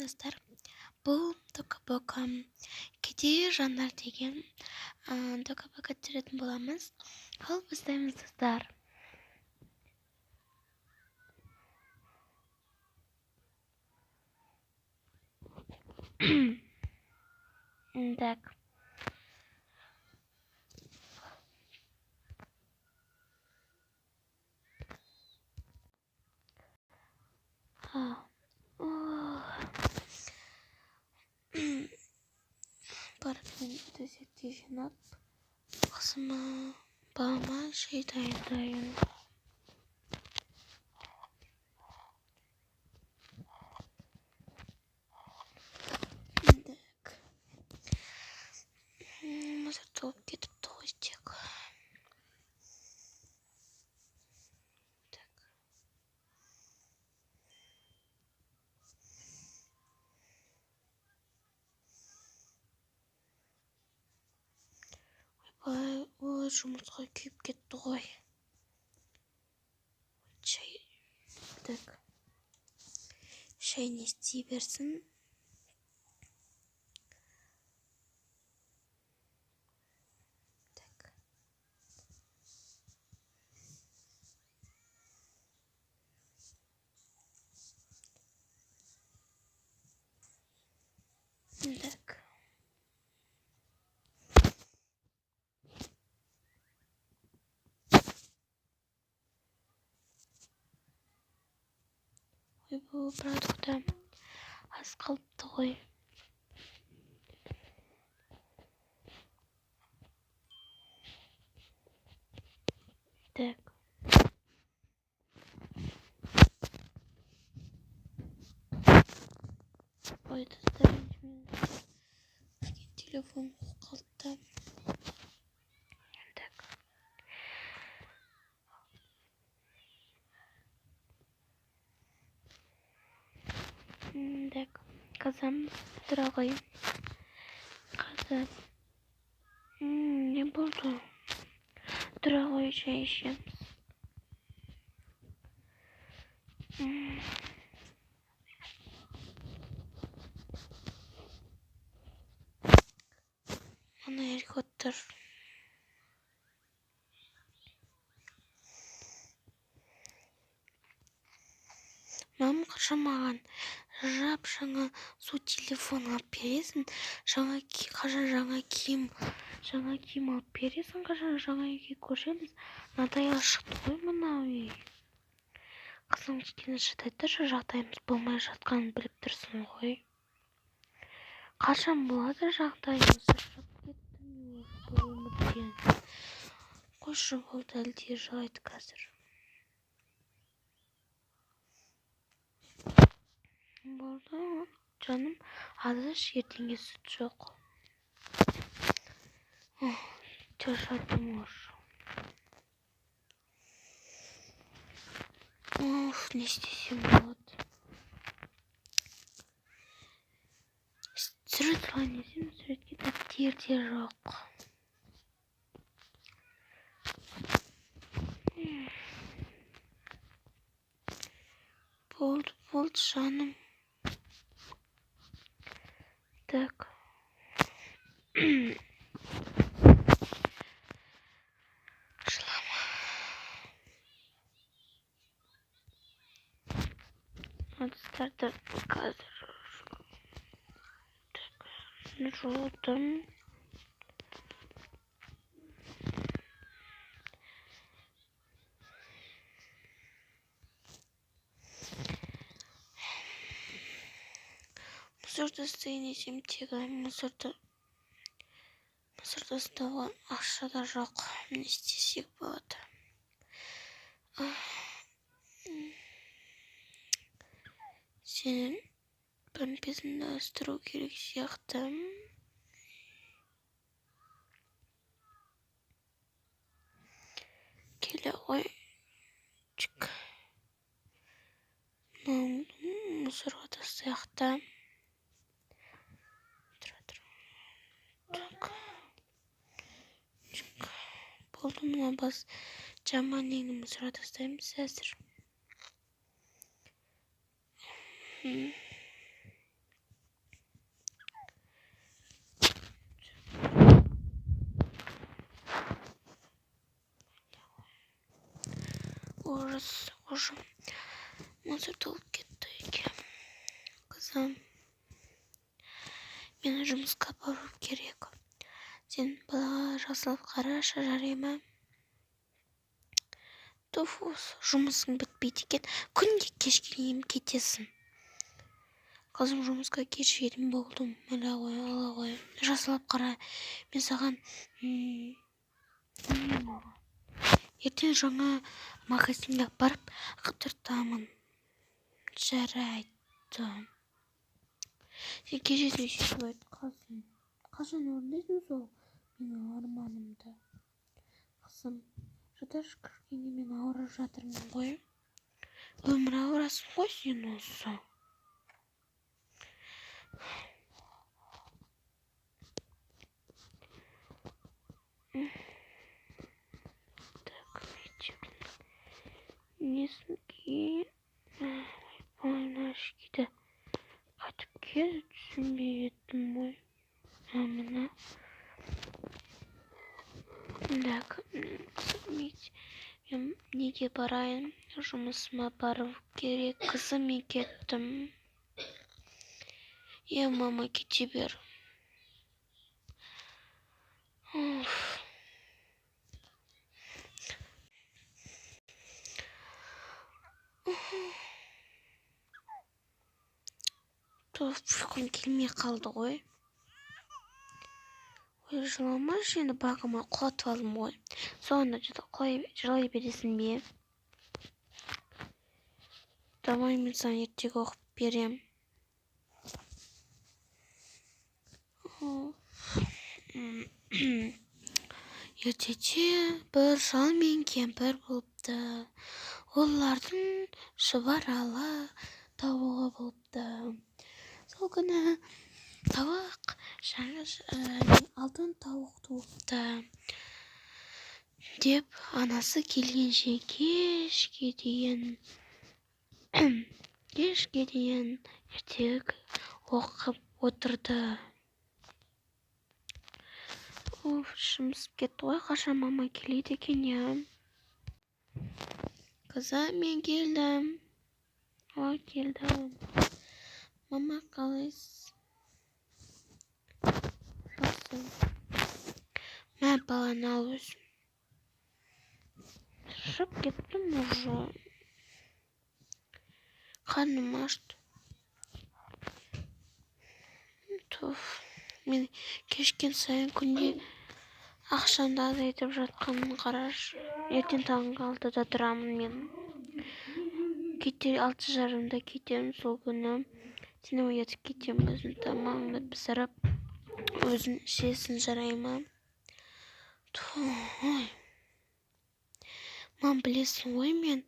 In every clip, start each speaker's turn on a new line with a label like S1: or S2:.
S1: достар. Бұл Докабока кедей жандар деген Докабока түсіретін боламыз. Ал бастаймыз достар. Так. Барып мен төсекте жинап, қызыма, балама шай дайындайын. Так. Мусор толып кетіпті ғой тек. Так. Ой, жұмыртқа күйіп кетті ғой. Шай. Так. Шай не істей берсін. Так. Так. Ой, бұл продукты аз қалыпты ғой. Так. Ой, достар, телефон қалыпты. Так. Так. Қазам тұра ғой. Қазам. Не болды? Тұра ғой, шай ішеміз. Мұны ерге отыр. Мам, қаша маған жап жаңа су телефон алып бересің. Қаша жаңа киім алып бересің. Қаша жаңа үйге көшеміз. Надай ашықты ғой мынау үй. Қызым кішкене шыдай тұршы, жағдайымыз болмай жатқанын біліп тұрсың ғой. Қашан болады жағдайымыз? Бұл өмірден. Қойшы, болды әлде жылайды қазір. Болды, жаным, азыш ертеңге сүт жоқ. Шаршадым уже. Не істесем болады. Сурет алайын десем, суретке дәптер де жоқ. Болды жаным. Так. Жылама. Ыдыстарды қазір. Так. Жудым. Мусорды істейін тегі. Мусорды ұстауға ақша да жоқ. Не істесек болады. Сенің памперсіңді ыстыру керек сияқты. Келе ғой. Чик. Мусорға тастайықта. Так. Чик. Болды, мына бас жаман нені мусорға тастаймыз әзір. Ужас. Мусор толып кетті екен. Қызым, мен жұмысқа бару керек. Сен балаға жақсылап қарашы, жарай ма? Туфус, жұмысың бітпейді екен. Күнде кешке дейін кетесің. Қызым, жұмысқа кешігетін болдым. Алла ғой. Жақсылап қара. Мен саған ертең жаңа магазинге барып қыдыртамын. Жарайды. Сен кешеден сөйтіп айтқансың. Қашан орындайсың сол менің арманымды? Қызым, шыда шүкіргенде мен ауырып жатырмын ғой. Өмір ауырасың ғой сен осы. Так, несін кейін ойнашкиді қатып келді, түсінбей еттім ғой. Мына так, мен неге барайын? Жұмысыма бару керек. Қызым, мен кеттім. Мама, кете бер. Ұйқым келмей қалды ғой. Ой, жыламашы, енді бағыма құлатып алдым ғой. Соңында жылай бересің бе? Давай, мен саған ертегі оқып берем. Ертеде бір шал мен кемпір болыпты. Олардың шұбаралы тауығы болыпты. Сол күні тауық алтын тауық туыпты деп анасы келгенше кешке дейін ертегі оқып отырды. Жұмыс кетті ғой, қашан мама келеді екен, Қызым, мен келдім. Келдім. Мама, қалайсыз? Жақсы. Мә, баланы ал өзім. Шып кеттім уже. Қарным ашты. Мен кешкен сайын күнде ақшамды азайтып жатқанын қарашы. Ертең таңғы 6-да тұрамын мен. 6:30-да кетемін сол күні. Сені оятып кетемін, өзің тамағыңды пісіріп, өзің ішесің, жарай ма? Мам, білесің ғой, мен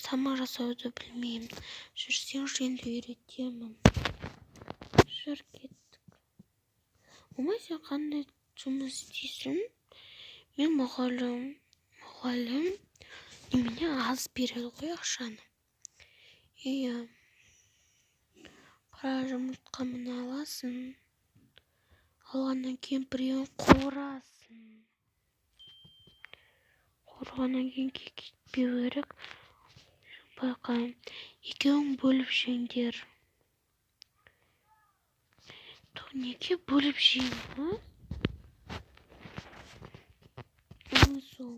S1: тамақ жасауды білмеймін. Жүрсең енді үйретемін. Жүр, кеттік. Мама, сен қандай жұмыс істейсің? Мен мұғалім. Немене аз береді ғой ақшаны? Қара жұмыртқамын аласың. Алғаннан кейін біреуін қуырасың. Қуырғаннан кейін кетпеу керек. Байқайын. Екеуің бөліп жеңдер. Неге бөліп жеймін? Сол.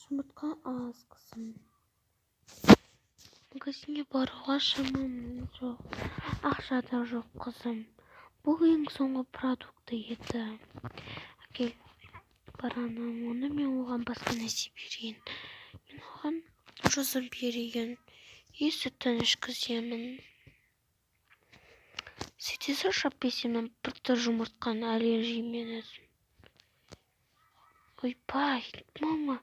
S1: Жұмыртқа аз, қызым. Магазинге баруға шамам жоқ. Ақша да жоқ, қызым. Бұл ең соңғы продукты еді. Әкел, баранам, оны мен оған басқа нәрсе берейін. Мен оған жазып берейін. Сүттін ішкіземін. Сөйтесі шап бесемін бірді жұмыртқан аллергиямен өзім. Ойбай, мама,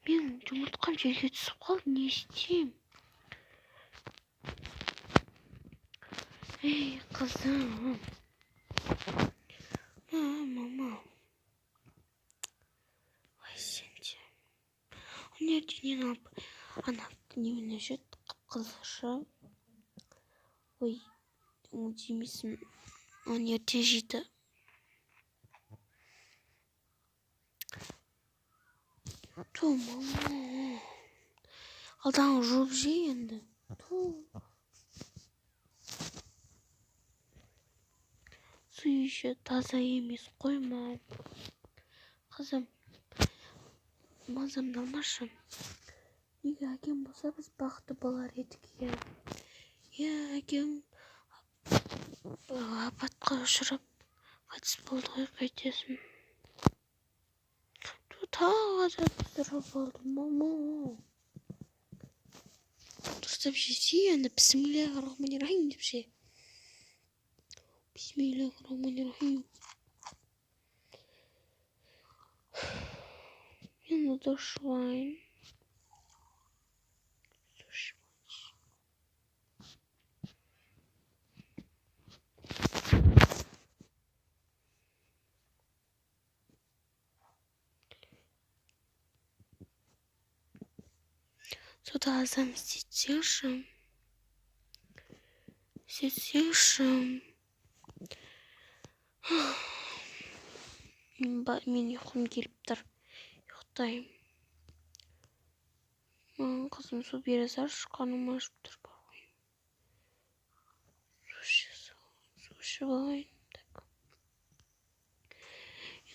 S1: мен жұмыртқам жерге түсіп қалды, не істеймін? Қызым. Мама. Ой, сен де. Оны ертеңнен алып, немене жүрді, қып-қызылша. Ой, демейсің, оны ерте жейді. Мама. Алдан жуып же енді. Су еще таза емес қойма. Қызым, мазамды алмашы. Неге әкем болса біз бақытты болар едік, иә. Иә, әкем апатқа ұшырап қайтыс болды ғой, қайтесің. Тағы да тұрып алды, мама. Дұрыстап жесе, енді бисмиллахир-рахманир-рахим деп же. Бисмиллахир-рахманир-рахим. Енді дошывайын. Сюда заместишь. Мен ұйқым келіп тұр. Ұйықтайым. Қызым, су бере салшы, қарным ашып тұр. Су ішіп алайын. Так.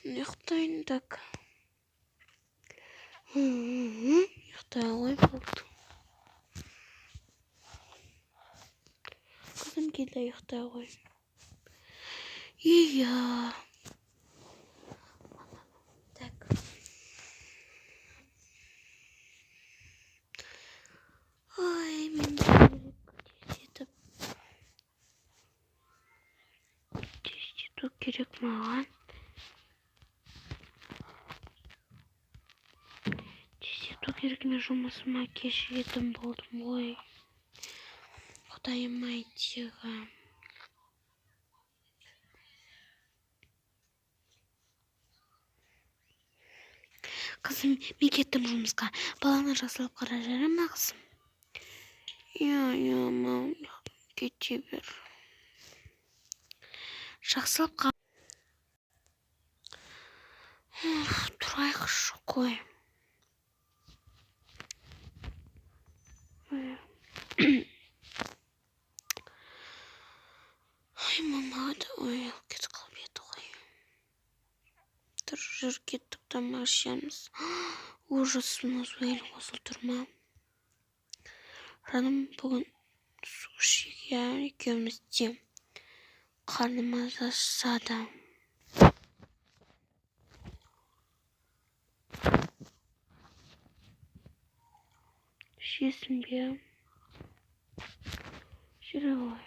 S1: Енді ұйықтайын, так. Ұйықтай алай болды. Қызым келді, ұйықтай алай. Иә. Так. Ой, мен тездету керек маған. Мен жұмысыма кеш жетім болдым ғой. Құдайым-ай тегі. Қызым, мен кеттім жұмысқа. Баланы жақсылап қара, жарай ма қызым? Иә, мам, кете бер. Жақсылап қара. Тұрайықшы қой. Ой, мама, ой, кетіп қалып еді ғой. Тұр, жүр, кеттік, тамақ ішеміз. Ужас, мазуэль қосыл тұр ма? Жаным, бүгін су ішуге екеуміз де қарнымыз ашады. Ішесің бе? Жүре ғой.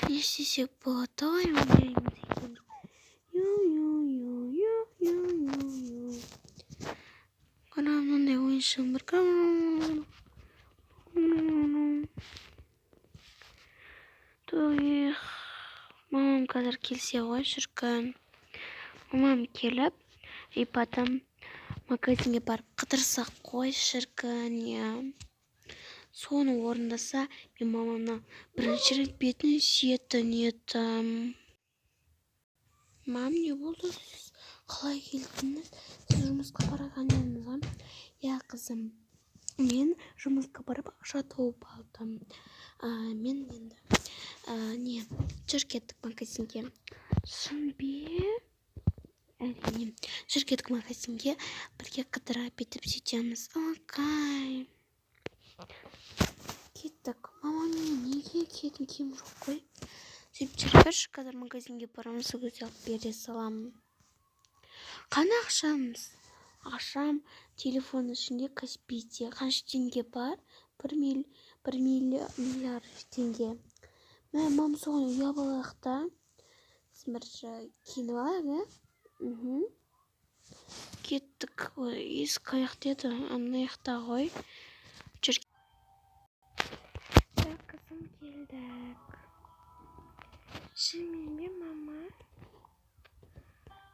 S1: Не істесек болады ғой, ойнаймыз екен. Қара мынандай ойыншығым бар. Мамам қазір келсе ғой, шіркін. Мамам келіп, и потом магазинге барып қыдырсақ қой, шіркін. Соны орындаса, мен мамамның бірінші рет бетін сүйетін едім. Мам, не болды? Сіз қалай келдіңіз? Сіз жұмысқа барған едіңіз ғой? Иә, қызым. Мен жұмысқа барып ақша тауып алдым. Мен енді жүр кеттік магазинге. Шын бе? Әрине. Жүр кеттік магазинге, бірге қыдыра бетіп сөйтеміз. Окей. Кеттік. Мама, мен неге кетім киім жоқ қой? Сөйтіп жүре берші, қазір магазинге барамыз, сол кезде алып бере саламын. Қана ақшамыз? Ақшам телефон ішінде Каспийде. Қанша теңге бар? 1 миллиард теңге. Мам, соған ұя балақ та. Бір киініп алайық, ә? Кеттік. Есік аяқ деді, ана аяқта ғой. Жүр. Так, қызым, келдік. Шынымен бе, мама?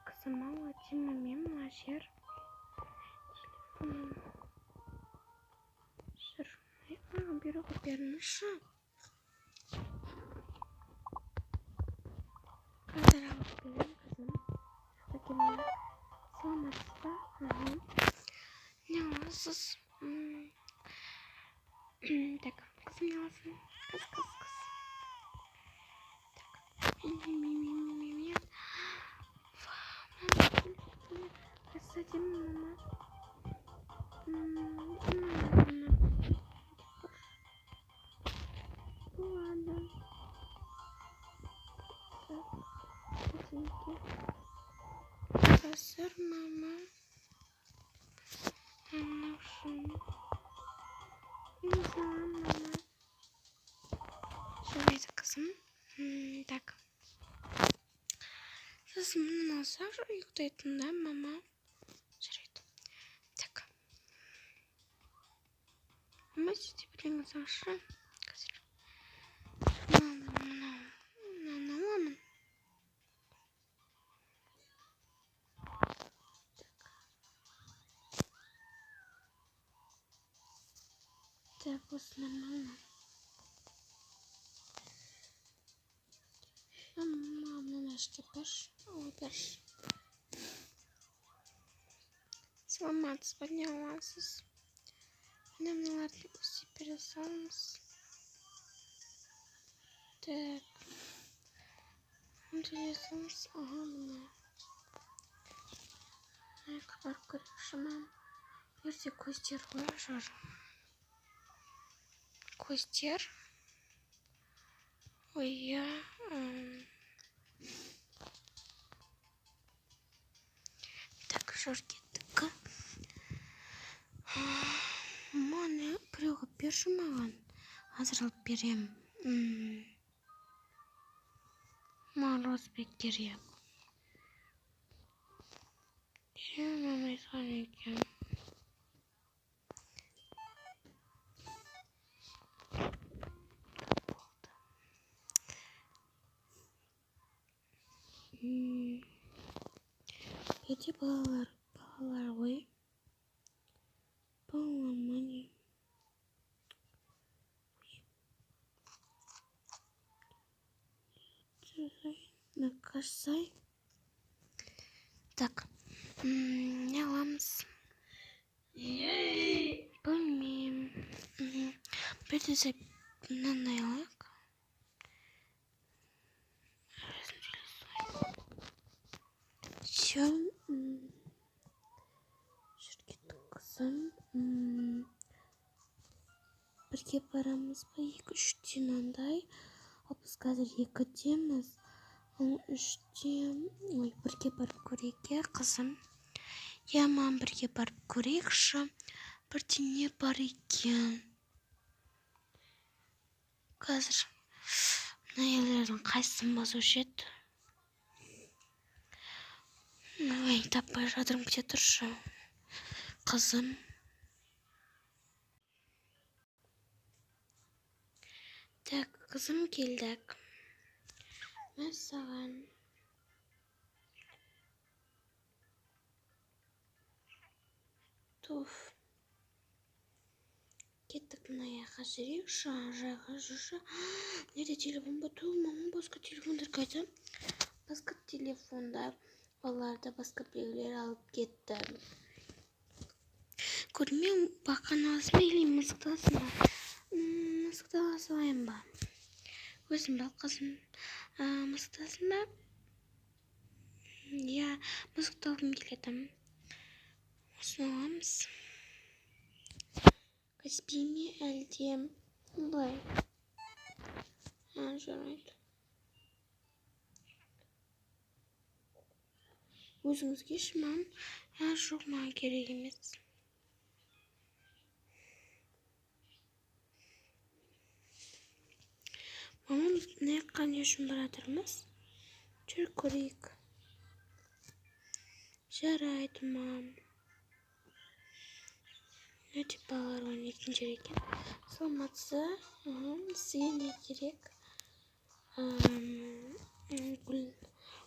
S1: Қызым, ала темемен мына жер. Телефоным. Жүр. Маған бүйрегі беріңізші. Қазір алып берем, қызым. Саламатсыз ба? Не аласыз? Так, қызым не аласың? Қыз. Кстати, мама. Ладно. Так, Касыр, мама. Не знаю, мама. Жарайды, қызым. Так. Сосын мынаны алсақ, ұйықтайтын да, мама. Жарайды. Так. Мама, сізде бірдеңе алшы. Қазір. Мынаны аламын. Так, осы нормально. Мама, наш берші. Ой, берші. Саламатсыз ба, не аласыз? Мыналарды өсіп бере салыңыз. Так. Интересуемся. Ага, мына. Барып көрейікші, мам. Ерте көздер ғой, жар. Көздер. Ой, я. Так, жар кеттік. Маны біреуге берші маған. Азыр алып берем. Маған розбек керек. Мама айтқан екен. Ете балалар ғой. Балалар мане. Накасай. Так. Не аламыз. Білмеймін. Бірдесе мынандай алайық. Все. Жүргеттік қызым. Бірге барамыз ба? 2-3-тен андай. Ал біз қазір 2-деміз. Ал 3-тен... Ой, бірге барып көрейік, қызым. Я, мам, бірге барып көрейікші. Бірдеңе бар екен. Қазір мына елердің қайсысын басушы еді? Ой, таппай жатырмын, кете тұршы. Қызым. Так, қызым келдік. Мәссаған. Туф. Кеттік мына яққа жүрейік. Жайға жүрші. Неде телефон ба? Туф, мама басқа телефондар қайда? Басқа телефондар. Оларды басқа біреулер алып кетті. Көрмеу баққан алсын ба, или мысықты алсын ба? Мысықты алайын ба? Өзім бал қызым. Мысықты алсын ба? Я мысықты алғым келеді. Осыны аламыз. Каспий ме әлде? Бұлай. Жарайды. Өзіңізге шымам. Жоқ, маған керек емес. Мамам не қане үшін баратырмыз? Жүр көрейік. Жарайды, мам. Өте балалар ойнайтын жер екен. Саламатсыз. Сізге не керек?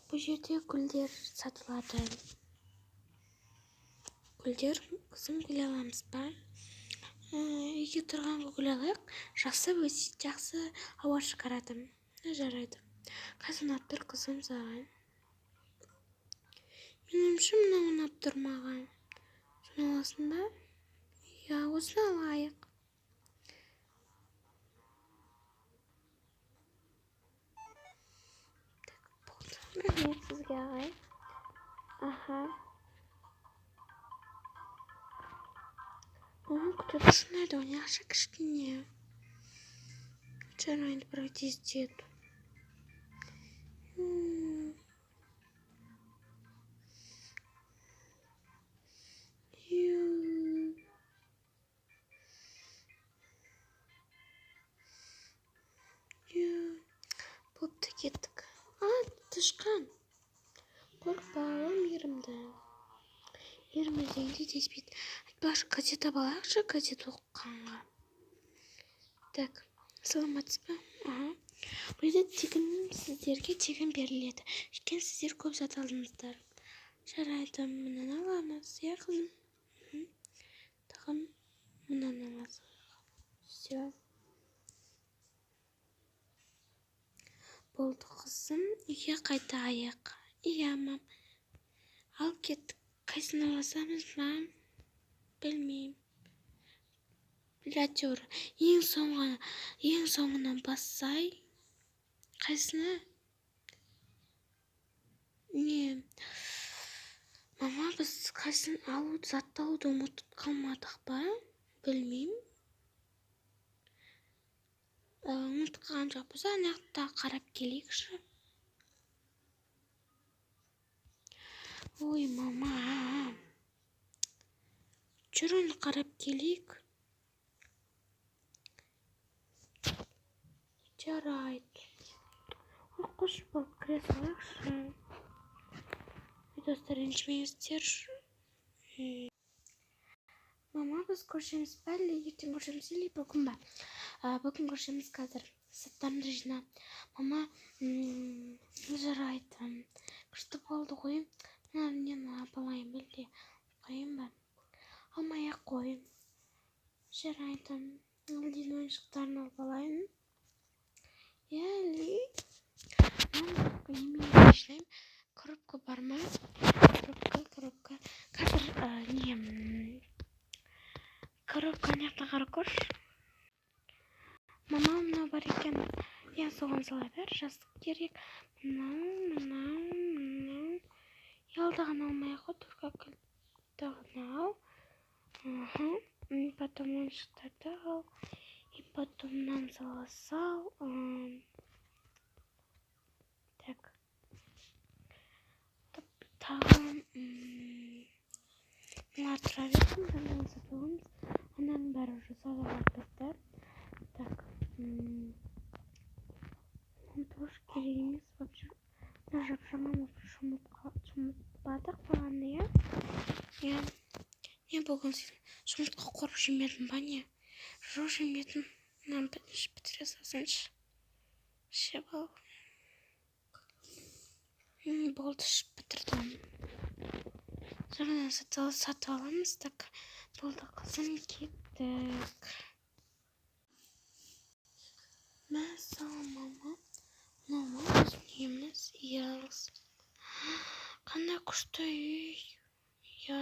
S1: Бұл жерде гүлдер сатылады. Гүлдер, қызым, гүл аламыз ба? Үйге тұрған гүл алайық. Жақсы ауа шығарады. Жарайды. Қазір ұнап тұр, қызым, саған. Менің үшін мынау ұнап тұр маған. аласың ба? Иә, осыны алайық. Рахмет сізге, ағай. Аха. Күтіп ұшынайды, оны ақша кішкене. Жарайды, бірақ тездету. Бопты кеттік. Тышқан. Қорықпа, ол мейірімді. Мейірімді деспейді. Айтпақшы, газет алайықшы, газет оқығанға. Так, саламатсыз ба? Бұл жерде сіздерге тегін беріледі. Өйткені сіздер көп зат алдыңыздар. Жарайды, мұнан аламыз, иә қызым? Тағым, мұнан аламыз. Все. Болды қызым, үйге қайтайық. Иә, мам. Ал кеттік. Қайсын аласамыз, мам? Білмеймін. Әйтеуір, ең соңынан бассай. Қайсыны? Не? Мама, біз қайсын затты алуды ұмытып қалмадық па? Білмеймін. Ұмытып қалған жоқпыз, анақта қарап келейікші. Ой, мама. Жүр, оны қарап келейік. Жарайды. Қош болып кіре салайықшы. Достар, ренжімеңіздерші. Мама, біз көршіміз ба, әлде ертең көршіміз, или бүгін ба? Бүгін көршіміз қазір. Заттарымды жинап. Мама, жарайды. Күшті болды ғой. Мен апалайын білде. Қойын ба? Алмай-ақ қойын. Жарайды. Әлден ойыншықтарын алып алайын. Әлі. Немен жинайым. Коробка бар ма? Коробка. Қазір не? Коробка аяқта қарап көрші. Мама, мынау бар екен. Я соған сала бер, жастық керек. Мынау. Ялдаған алмай-ақ қой, түрка кілттағын ал. Потом ойыншықтарды ал. И потом нам сал. Так. Тағым. Мына тұра берсін, бұның сатылымыз. Ананың бәрі уже салуға достар. Так. Нам тоже керек емес, вообще. Даже жаман шұмытпадық бағаны, иә? Иә. Не болған сен? Шұмытқа қорып жемедің ба, не? Жоқ жемедің. Нам бітіре салсыншы. Ше бол. Болды, бітірдім. Жаңадан сатып аламыз, так. Болды, қызым, кеттік. Мәссаған, мама. Мама, біз неміз, иялыз. Қандай күшті үй. Я.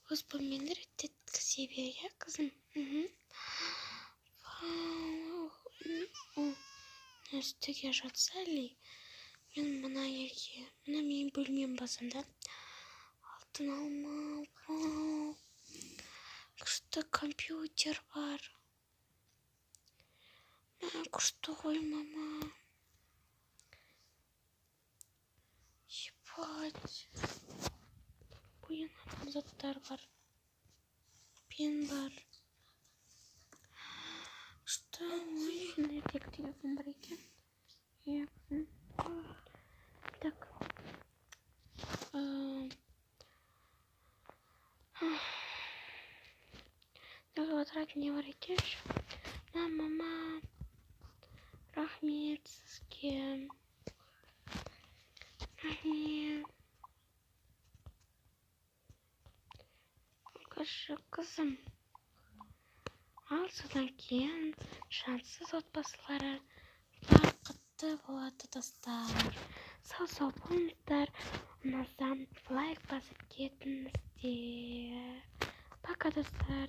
S1: Өз бөлмені реттеткізе бер, я, қызым? Үстіге жатса әлі. Мен мұна ерге. Мұна мен бөлмем басында. Алтын алма. Күшті компьютер бар. Күшті ғой, мама. Ебать. Бұйын адамзаттар бар. Пен бар. Күшті. Ой, тек телефон бар екен. Так. Отыратын не бар екенші? Мама. Рахмет сізге. Рахмет. Қашы қызым. Ал содан кейін шансыз отбасылары бақытты болады достар. Сау болыңыздар. Ұнасам лайк басып кетіңіздер. И пока, достар.